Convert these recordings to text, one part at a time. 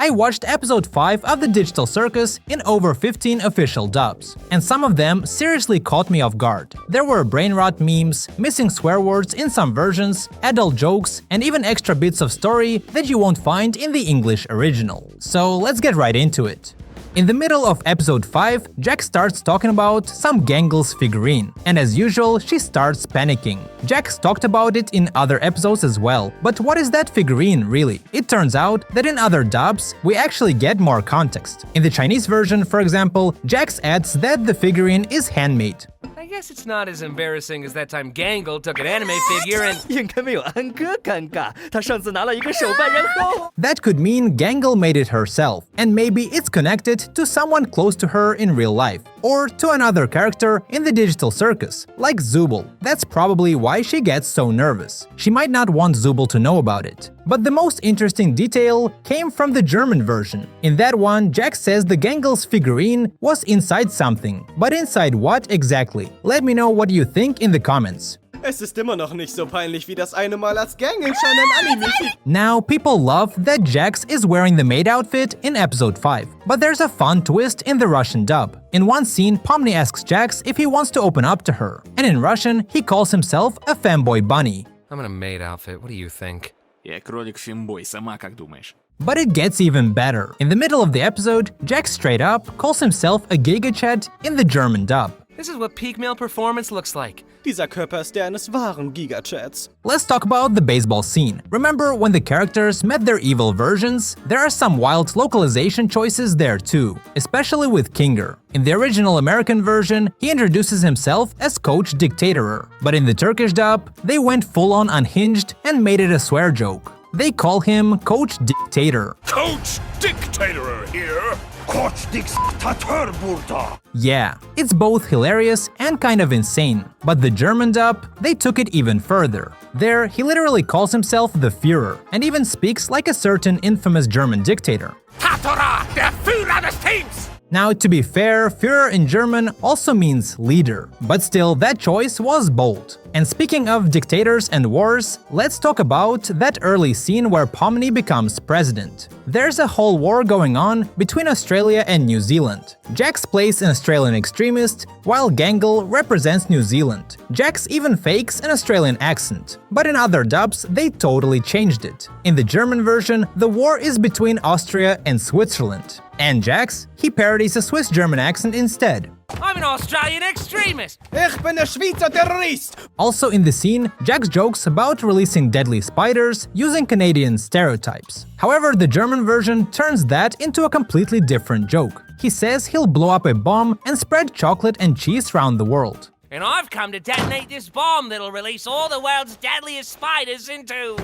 I watched episode 5 of The Digital Circus in over 15 official dubs, and some of them seriously caught me off guard. There were brain rot memes, missing swear words in some versions, adult jokes, and even extra bits of story that you won't find in the English original. So let's get right into it. In the middle of episode 5, Jack starts talking about some Gangles figurine, and as usual, she starts panicking. Jack's talked about it in other episodes as well, but what is that figurine really? It turns out that in other dubs, we actually get more context. In the Chinese version, for example, Jax adds that the figurine is handmade. I guess it's not as embarrassing as that time Gangle took an anime figure and... 应该没有安哥尴尬，他上次拿了一个手办，然后 That could mean Gangle made it herself, and maybe it's connected to someone close to her in real life, or to another character in the Digital Circus, like Zooble. That's probably why she gets so nervous. She might not want Zooble to know about it. But the most interesting detail came from the German version. In that one, Jack says the Gangles figurine was inside something. But inside what exactly? Let me know what you think in the comments. Es ist immer noch nicht so peinlich wie das eine Mal als Gangelschein ein Anime. Now, people love that Jax is wearing the maid outfit in episode 5, but there's a fun twist in the Russian dub. In one scene, Pomni asks Jax if he wants to open up to her, and in Russian, he calls himself a femboy bunny. I'm in a maid outfit, what do you think? Я кролик-фембой, сама как думаешь? But it gets even better. In the middle of the episode, Jax straight up calls himself a Gigachat in the German dub. This is what peak male performance looks like. Dieser Körper ist der eines wahren Gigachats. Let's talk about the baseball scene. Remember when the characters met their evil versions? There are some wild localization choices there too, especially with Kinger. In the original American version, he introduces himself as Coach Dictatorer, but in the Turkish dub, they went full-on unhinged and made it a swear joke. They call him Coach Dictator. Coach Dictator here. Coach Dictator burada. Yeah, it's both hilarious and kind of insane, but the German dub, they took it even further. There, he literally calls himself the Führer, and even speaks like a certain infamous German dictator. Tatora, der Führer des Teams. Now, to be fair, Führer in German also means leader, but still, that choice was bold. And speaking of dictators and wars, let's talk about that early scene where Pomni becomes president. There's a whole war going on between Australia and New Zealand. Jax plays an Australian extremist, while Gangle represents New Zealand. Jax even fakes an Australian accent, but in other dubs, they totally changed it. In the German version, the war is between Austria and Switzerland. And Jax, he parodies a Swiss-German accent instead. I'm an Australian extremist! Ich bin der Schweizer Terrorist. Also in the scene, Jax jokes about releasing deadly spiders using Canadian stereotypes. However, the German version turns that into a completely different joke. He says he'll blow up a bomb and spread chocolate and cheese around the world. And I've come to detonate this bomb that'll release all the world's deadliest spiders into...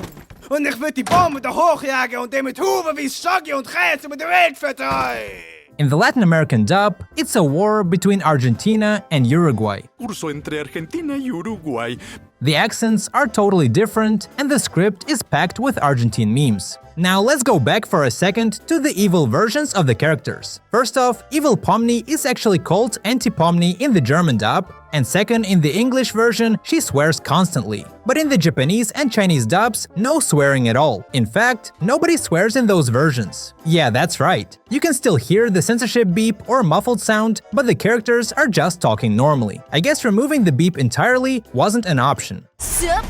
Und ich würde die Bombe da hochjagen und den mit Huben wie Shaggy und Käse mit der Welt verteilen. In the Latin American dub, it's a war between Argentina and Uruguay. Urso entre Argentina y Uruguay. The accents are totally different, and the script is packed with Argentine memes. Now let's go back for a second to the evil versions of the characters. First off, Evil Pomni is actually called Anti-Pomni in the German dub, and second, in the English version, she swears constantly. But in the Japanese and Chinese dubs, no swearing at all. In fact, nobody swears in those versions. Yeah, that's right. You can still hear the censorship beep or muffled sound, but the characters are just talking normally. I guess removing the beep entirely wasn't an option. Sup,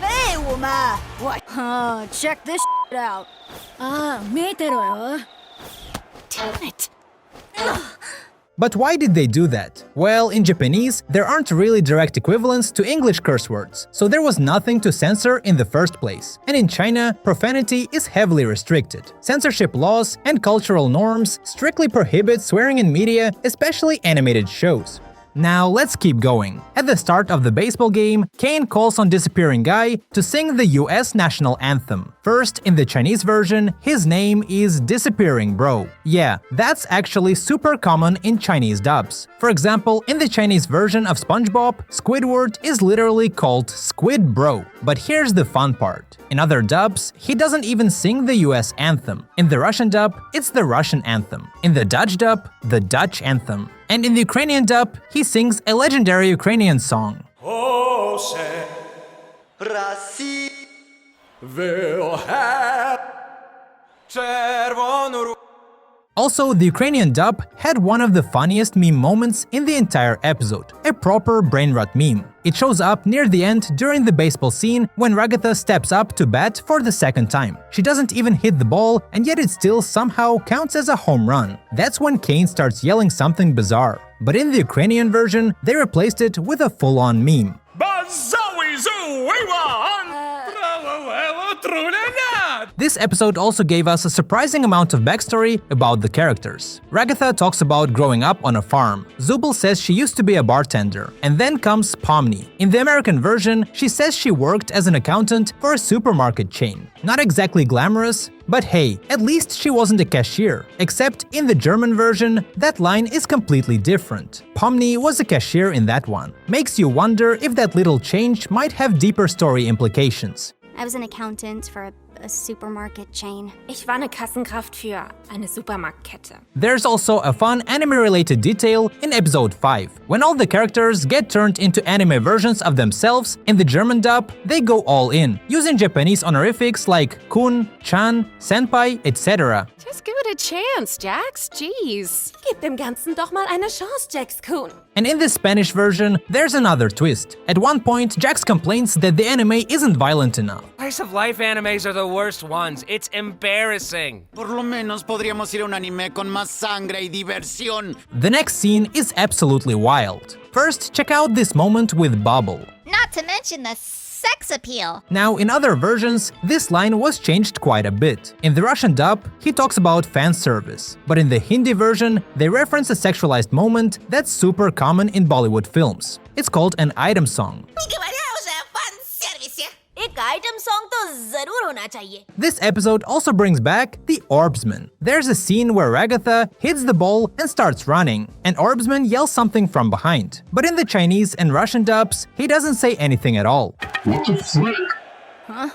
Hey, woman! What? Check this out. 見てろよ. Damn it. But why did they do that? Well, in Japanese, there aren't really direct equivalents to English curse words, so there was nothing to censor in the first place. And in China, profanity is heavily restricted. Censorship laws and cultural norms strictly prohibit swearing in media, especially animated shows. Now let's keep going. At the start of the baseball game, Kane calls on Disappearing Guy to sing the US national anthem. First, in the Chinese version, his name is Disappearing Bro. Yeah, that's actually super common in Chinese dubs. For example, in the Chinese version of SpongeBob, Squidward is literally called Squid Bro. But here's the fun part. In other dubs, he doesn't even sing the US anthem. In the Russian dub, it's the Russian anthem. In the Dutch dub, the Dutch anthem. And in the Ukrainian dub, he sings a legendary Ukrainian song. Also, the Ukrainian dub had one of the funniest meme moments in the entire episode, a proper brainrot meme. It shows up near the end during the baseball scene when Ragatha steps up to bat for the second time. She doesn't even hit the ball, and yet it still somehow counts as a home run. That's when Kane starts yelling something bizarre. But in the Ukrainian version, they replaced it with a full-on meme. This episode also gave us a surprising amount of backstory about the characters. Ragatha talks about growing up on a farm. Zubul says she used to be a bartender. And then comes Pomni. In the American version, she says she worked as an accountant for a supermarket chain. Not exactly glamorous, but hey, at least she wasn't a cashier. Except in the German version, that line is completely different. Pomni was a cashier in that one. Makes you wonder if that little change might have deeper story implications. I was an accountant for a supermarket chain. Ich war eine Kassenkraft für eine Supermarktkette. There's also a fun anime-related detail in episode 5. When all the characters get turned into anime versions of themselves, in the German dub, they go all in, using Japanese honorifics like kun, chan, senpai, etc. Just give it a chance, Jax. Jeez. Gib dem Ganzen doch mal eine Chance, Jax-kun. And in the Spanish version, there's another twist. At one point, Jax complains that the anime isn't violent enough. Slice of life animes are the worst ones. It's embarrassing. Por lo menos podríamos ir a un anime con más sangre y diversión. The next scene is absolutely wild. First, check out this moment with Bubble. Not to mention the sex appeal. Now, in other versions, this line was changed quite a bit. In the Russian dub, he talks about fan service. But in the Hindi version, they reference a sexualized moment that's super common in Bollywood films. It's called an item song. This episode also brings back the Orbsman. There's a scene where Ragatha hits the ball and starts running, and Orbsman yells something from behind. But in the Chinese and Russian dubs, he doesn't say anything at all. What the frick? Huh?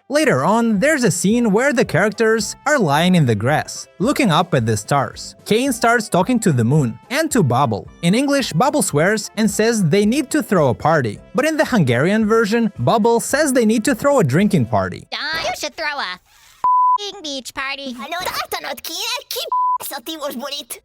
Later on, there's a scene where the characters are lying in the grass, looking up at the stars. Kane starts talking to the moon and to Bubble. In English, Bubble swears and says they need to throw a party. But in the Hungarian version, Bubble says they need to throw a drinking party. You should throw a beach party.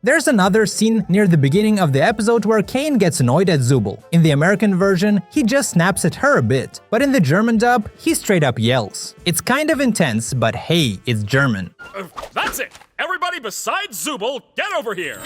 There's another scene near the beginning of the episode where Kane gets annoyed at Zubul. In the American version, he just snaps at her a bit, but in the German dub, he straight up yells. It's kind of intense, but hey, it's German. That's it! Everybody besides Zubul, get over here!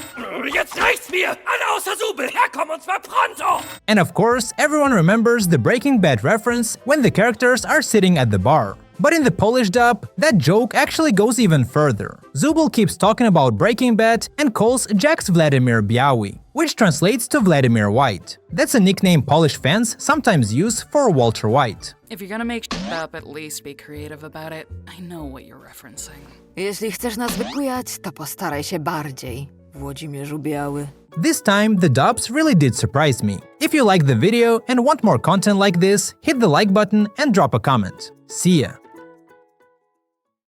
Jetzt reicht's mir! Alle außer Zubul, herkommen und zwar pronto! And of course, everyone remembers the Breaking Bad reference when the characters are sitting at the bar. But in the Polish dub, that joke actually goes even further. Zubul keeps talking about Breaking Bad and calls Jax Vladimir Biały, which translates to Vladimir White. That's a nickname Polish fans sometimes use for Walter White. If you're gonna make shit up, at least be creative about it. I know what you're referencing. Jeśli chcesz nas wybujać, to postaraj się bardziej, Włodzimierzu Biały. This time, the dubs really did surprise me. If you like the video and want more content like this, hit the like button and drop a comment. See ya!